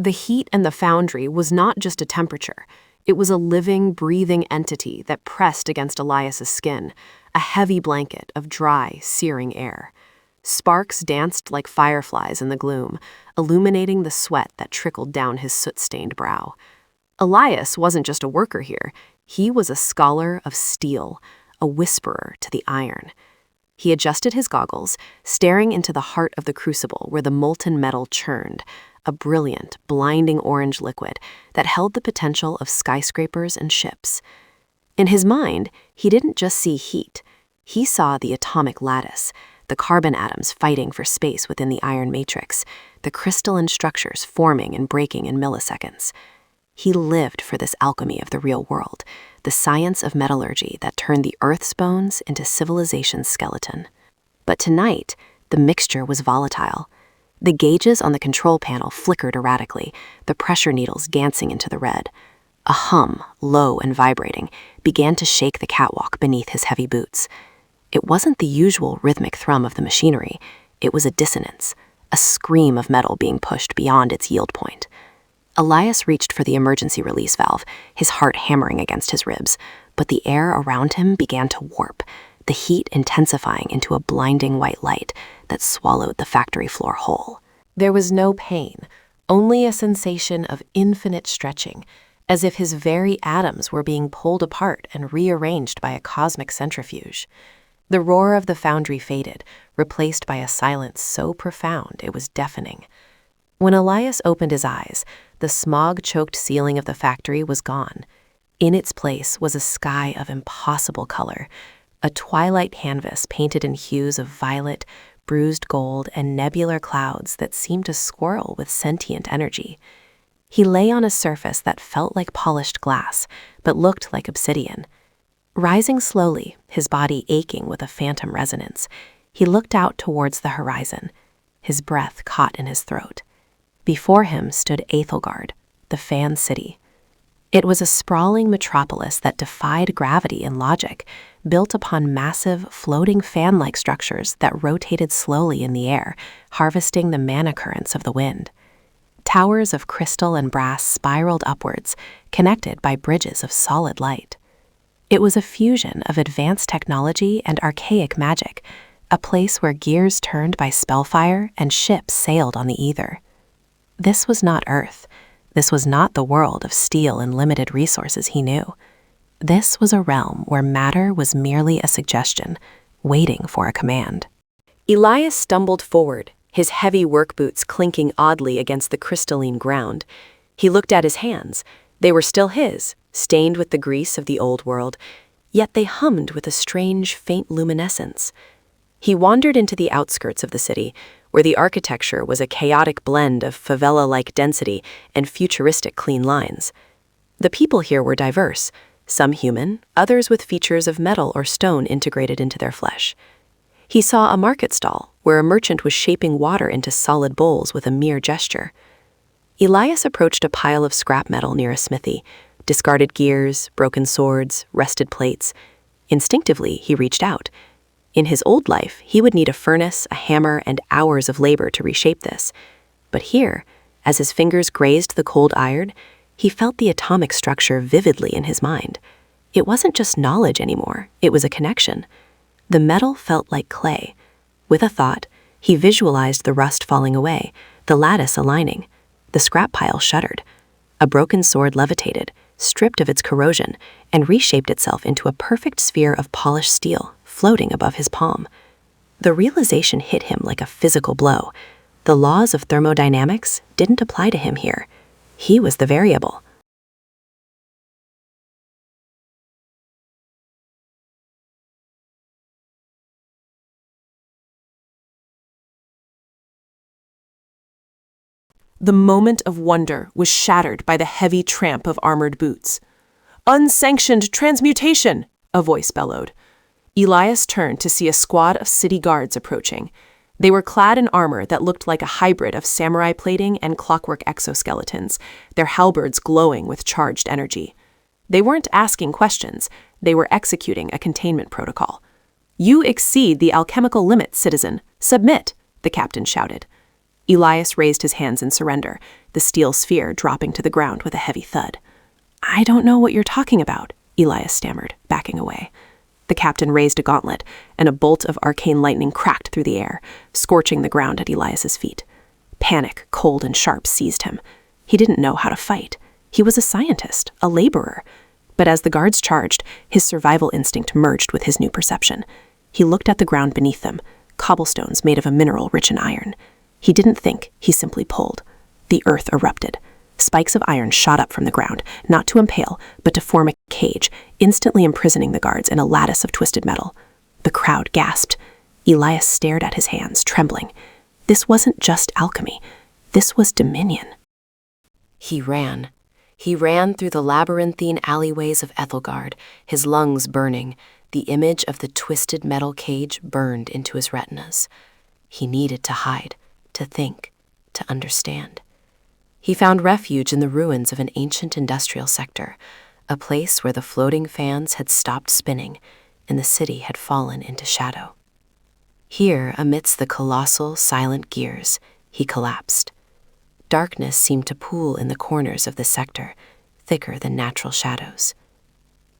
The heat in the foundry was not just a temperature. It was a living, breathing entity that pressed against Elias's skin, a heavy blanket of dry, searing air. Sparks danced like fireflies in the gloom, illuminating the sweat that trickled down his soot-stained brow. Elias wasn't just a worker here. He was a scholar of steel, a whisperer to the iron. He adjusted his goggles, staring into the heart of the crucible where the molten metal churned, a brilliant, blinding orange liquid that held the potential of skyscrapers and ships. In his mind, he didn't just see heat. He saw the atomic lattice, the carbon atoms fighting for space within the iron matrix, the crystalline structures forming and breaking in milliseconds. He lived for this alchemy of the real world, the science of metallurgy that turned the Earth's bones into civilization's skeleton. But tonight, the mixture was volatile. The gauges on the control panel flickered erratically, the pressure needles dancing into the red. A hum, low and vibrating, began to shake the catwalk beneath his heavy boots. It wasn't the usual rhythmic thrum of the machinery. It was a dissonance, a scream of metal being pushed beyond its yield point. Elias reached for the emergency release valve, his heart hammering against his ribs, but the air around him began to warp, the heat intensifying into a blinding white light that swallowed the factory floor whole. There was no pain, only a sensation of infinite stretching, as if his very atoms were being pulled apart and rearranged by a cosmic centrifuge. The roar of the foundry faded, replaced by a silence so profound it was deafening. When Elias opened his eyes, the smog-choked ceiling of the factory was gone. In its place was a sky of impossible color, a twilight canvas painted in hues of violet, bruised gold, and nebular clouds that seemed to swirl with sentient energy. He lay on a surface that felt like polished glass, but looked like obsidian. Rising slowly, his body aching with a phantom resonance, he looked out towards the horizon, his breath caught in his throat. Before him stood Aethelgard, the Fan City. It was a sprawling metropolis that defied gravity and logic, built upon massive, floating fan-like structures that rotated slowly in the air, harvesting the mana currents of the wind. Towers of crystal and brass spiraled upwards, connected by bridges of solid light. It was a fusion of advanced technology and archaic magic, a place where gears turned by spellfire and ships sailed on the ether. This was not Earth. This was not the world of steel and limited resources he knew. This was a realm where matter was merely a suggestion, waiting for a command. Elias stumbled forward, his heavy work boots clinking oddly against the crystalline ground. He looked at his hands. They were still his, stained with the grease of the old world, yet they hummed with a strange, faint luminescence. He wandered into the outskirts of the city, where the architecture was a chaotic blend of favela-like density and futuristic clean lines. The people here were diverse, some human, others with features of metal or stone integrated into their flesh. He saw a market stall, where a merchant was shaping water into solid bowls with a mere gesture. Elias approached a pile of scrap metal near a smithy, discarded gears, broken swords, rusted plates. Instinctively, he reached out. In his old life, he would need a furnace, a hammer, and hours of labor to reshape this. But here, as his fingers grazed the cold iron, he felt the atomic structure vividly in his mind. It wasn't just knowledge anymore, it was a connection. The metal felt like clay. With a thought, he visualized the rust falling away, the lattice aligning. The scrap pile shuddered. A broken sword levitated, stripped of its corrosion, and reshaped itself into a perfect sphere of polished steel, floating above his palm. The realization hit him like a physical blow. The laws of thermodynamics didn't apply to him here. He was the variable. The moment of wonder was shattered by the heavy tramp of armored boots. "Unsanctioned transmutation!" a voice bellowed. Elias turned to see a squad of city guards approaching. They were clad in armor that looked like a hybrid of samurai plating and clockwork exoskeletons, their halberds glowing with charged energy. They weren't asking questions, they were executing a containment protocol. "You exceed the alchemical limit, citizen. Submit," the captain shouted. Elias raised his hands in surrender, the steel sphere dropping to the ground with a heavy thud. "I don't know what you're talking about," Elias stammered, backing away. The captain raised a gauntlet, and a bolt of arcane lightning cracked through the air, scorching the ground at Elias's feet. Panic, cold and sharp, seized him. He didn't know how to fight. He was a scientist, a laborer. But as the guards charged, his survival instinct merged with his new perception. He looked at the ground beneath them, cobblestones made of a mineral rich in iron. He didn't think, he simply pulled. The earth erupted. Spikes of iron shot up from the ground, not to impale, but to form a cage, instantly imprisoning the guards in a lattice of twisted metal. The crowd gasped. Elias stared at his hands, trembling. This wasn't just alchemy. This was dominion. He ran. He ran through the labyrinthine alleyways of Aethelgard, his lungs burning. The image of the twisted metal cage burned into his retinas. He needed to hide, to think, to understand. He found refuge in the ruins of an ancient industrial sector, a place where the floating fans had stopped spinning and the city had fallen into shadow. Here, amidst the colossal, silent gears, he collapsed. Darkness seemed to pool in the corners of the sector, thicker than natural shadows.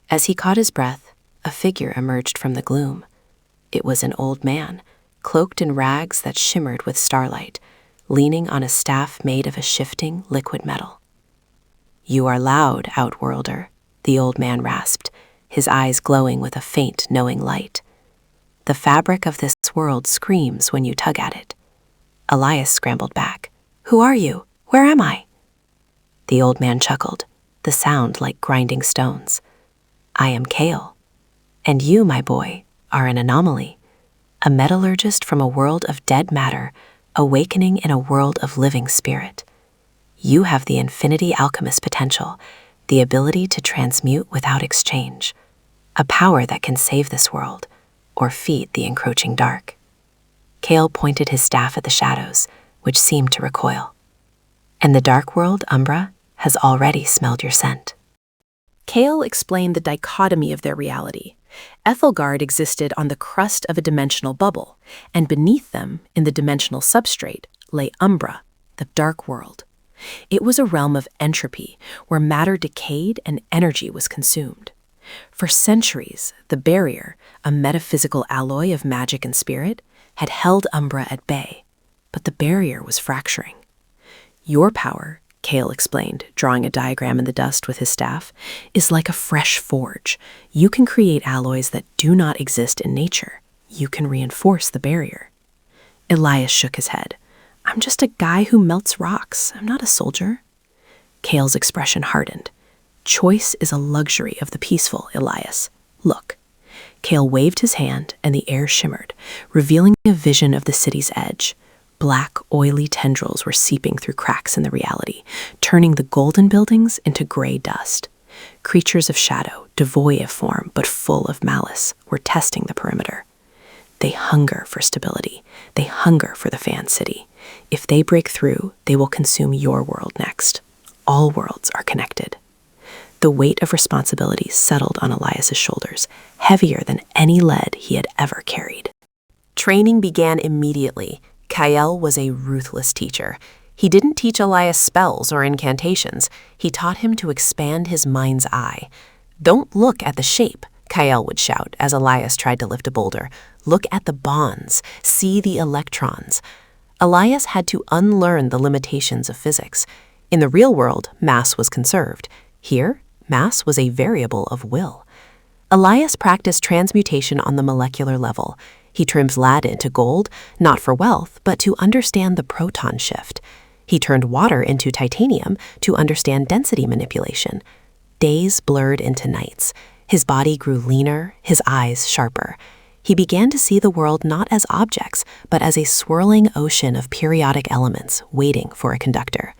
As he caught his breath, a figure emerged from the gloom. It was an old man, cloaked in rags that shimmered with starlight, leaning on a staff made of a shifting liquid metal. "You are loud, Outworlder," the old man rasped, his eyes glowing with a faint, knowing light. "The fabric of this world screams when you tug at it." Elias scrambled back. "Who are you? Where am I?" The old man chuckled, the sound like grinding stones. "I am Kale. And you, my boy, are an anomaly, a metallurgist from a world of dead matter, awakening in a world of living spirit. You have the infinity alchemist potential, the ability to transmute without exchange, a power that can save this world or feed the encroaching dark." Kale pointed his staff at the shadows, which seemed to recoil. "And the dark world, Umbra, has already smelled your scent." Kale explained the dichotomy of their reality. Aethelgard existed on the crust of a dimensional bubble, and beneath them, in the dimensional substrate, lay Umbra, the dark world. It was a realm of entropy, where matter decayed and energy was consumed. For centuries, the barrier, a metaphysical alloy of magic and spirit, had held Umbra at bay, but the barrier was fracturing. "Your power," Kale explained, drawing a diagram in the dust with his staff, "is like a fresh forge. You can create alloys that do not exist in nature. You can reinforce the barrier." Elias shook his head. "I'm just a guy who melts rocks. I'm not a soldier." Kale's expression hardened. "Choice is a luxury of the peaceful, Elias. Look." Kale waved his hand, and the air shimmered, revealing a vision of the city's edge. Black, oily tendrils were seeping through cracks in the reality, turning the golden buildings into gray dust. Creatures of shadow, devoid of form but full of malice, were testing the perimeter. They hunger for stability. They hunger for the fan city. If they break through, they will consume your world next. All worlds are connected. The weight of responsibility settled on Elias's shoulders, heavier than any lead he had ever carried. Training began immediately. Kael was a ruthless teacher. He didn't teach Elias spells or incantations. He taught him to expand his mind's eye. "Don't look at the shape," Kael would shout as Elias tried to lift a boulder. "Look at the bonds. See the electrons." Elias had to unlearn the limitations of physics. In the real world, mass was conserved. Here, mass was a variable of will. Elias practiced transmutation on the molecular level. He trimmed lead into gold, not for wealth, but to understand the proton shift. He turned water into titanium to understand density manipulation. Days blurred into nights. His body grew leaner, his eyes sharper. He began to see the world not as objects, but as a swirling ocean of periodic elements waiting for a conductor.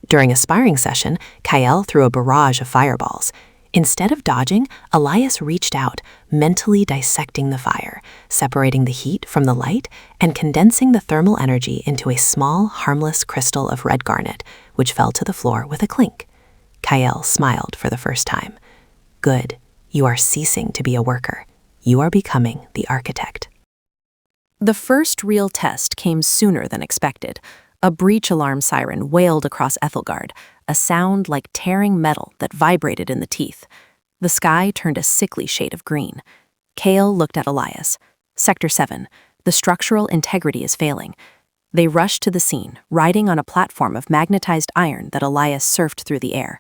During a sparring session, Kael threw a barrage of fireballs. Instead of dodging, Elias reached out, mentally dissecting the fire, separating the heat from the light, and condensing the thermal energy into a small, harmless crystal of red garnet, which fell to the floor with a clink. Kael smiled for the first time. "Good. You are ceasing to be a worker. You are becoming the architect." The first real test came sooner than expected. A breach alarm siren wailed across Aethelgard, a sound like tearing metal that vibrated in the teeth. The sky turned a sickly shade of green. Kale looked at Elias. Sector 7. The structural integrity is failing. They rushed to the scene, riding on a platform of magnetized iron that Elias surfed through the air.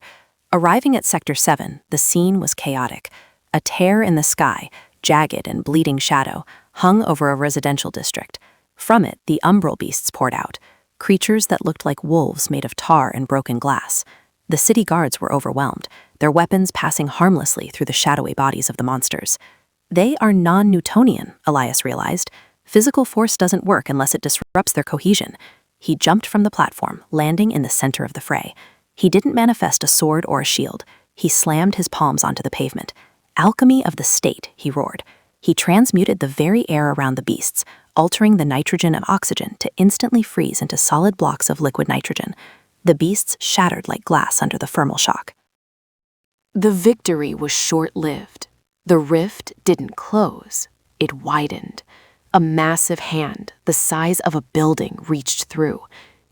Arriving at Sector 7, the scene was chaotic. A tear in the sky, jagged and bleeding shadow, hung over a residential district. From it, the umbral beasts poured out, creatures that looked like wolves made of tar and broken glass. The city guards were overwhelmed, their weapons passing harmlessly through the shadowy bodies of the monsters. They are non-Newtonian, Elias realized. Physical force doesn't work unless it disrupts their cohesion. He jumped from the platform, landing in the center of the fray. He didn't manifest a sword or a shield. He slammed his palms onto the pavement. Alchemy of the state, he roared. He transmuted the very air around the beasts, altering the nitrogen and oxygen to instantly freeze into solid blocks of liquid nitrogen. The beasts shattered like glass under the thermal shock. The victory was short-lived. The rift didn't close. It widened. A massive hand, the size of a building, reached through.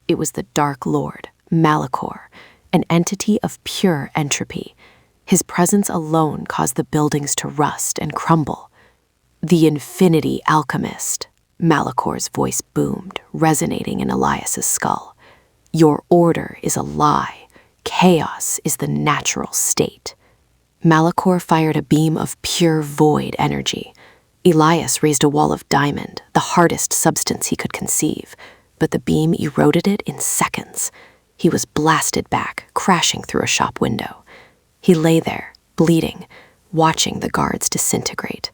It was the Dark Lord, Malachor, an entity of pure entropy. His presence alone caused the buildings to rust and crumble. The Infinity Alchemist, Malachor's voice boomed, resonating in Elias's skull. Your order is a lie. Chaos is the natural state. Malachor fired a beam of pure void energy. Elias raised a wall of diamond, the hardest substance he could conceive, but the beam eroded it in seconds. He was blasted back, crashing through a shop window. He lay there, bleeding, watching the guards disintegrate.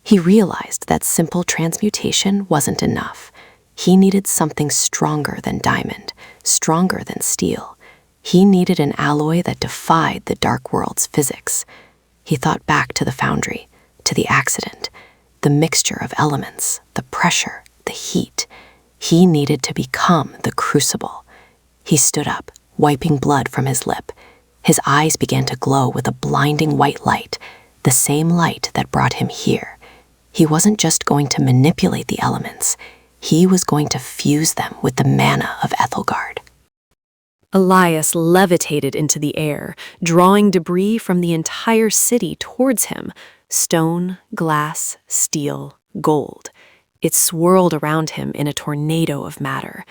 He realized that simple transmutation wasn't enough. He needed something stronger than diamond, stronger than steel. He needed an alloy that defied the dark world's physics. He thought back to the foundry, to the accident, the mixture of elements, the pressure, the heat. He needed to become the crucible. He stood up, wiping blood from his lip. His eyes began to glow with a blinding white light, the same light that brought him here. He wasn't just going to manipulate the elements. He was going to fuse them with the mana of Aethelgard. Elias levitated into the air, drawing debris from the entire city towards him. Stone, glass, steel, gold. It swirled around him in a tornado of matter.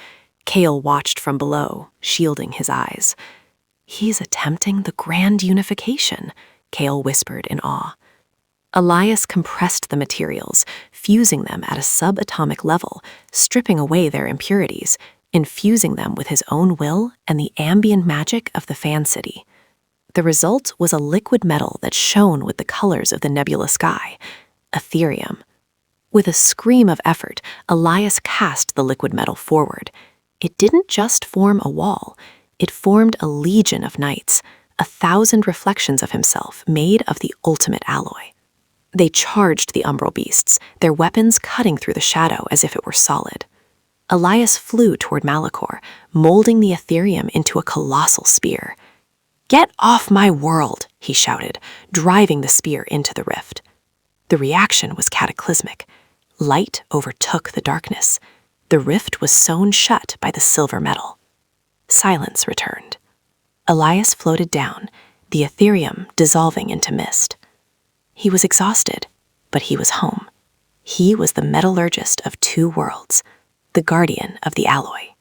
Kale watched from below, shielding his eyes. He's attempting the grand unification, Kale whispered in awe. Elias compressed the materials, fusing them at a subatomic level, stripping away their impurities, infusing them with his own will and the ambient magic of the fan city. The result was a liquid metal that shone with the colors of the nebula sky, Ethereum. With a scream of effort, Elias cast the liquid metal forward. It didn't just form a wall. It formed a legion of knights, 1,000 reflections of himself made of the ultimate alloy. They charged the umbral beasts, their weapons cutting through the shadow as if it were solid. Elias flew toward Malachor, molding the Ethereum into a colossal spear. "Get off my world," he shouted, driving the spear into the rift. The reaction was cataclysmic. Light overtook the darkness. The rift was sewn shut by the silver metal. Silence returned. Elias floated down, the Ethereum dissolving into mist. He was exhausted, but he was home. He was the metallurgist of two worlds, the guardian of the alloy.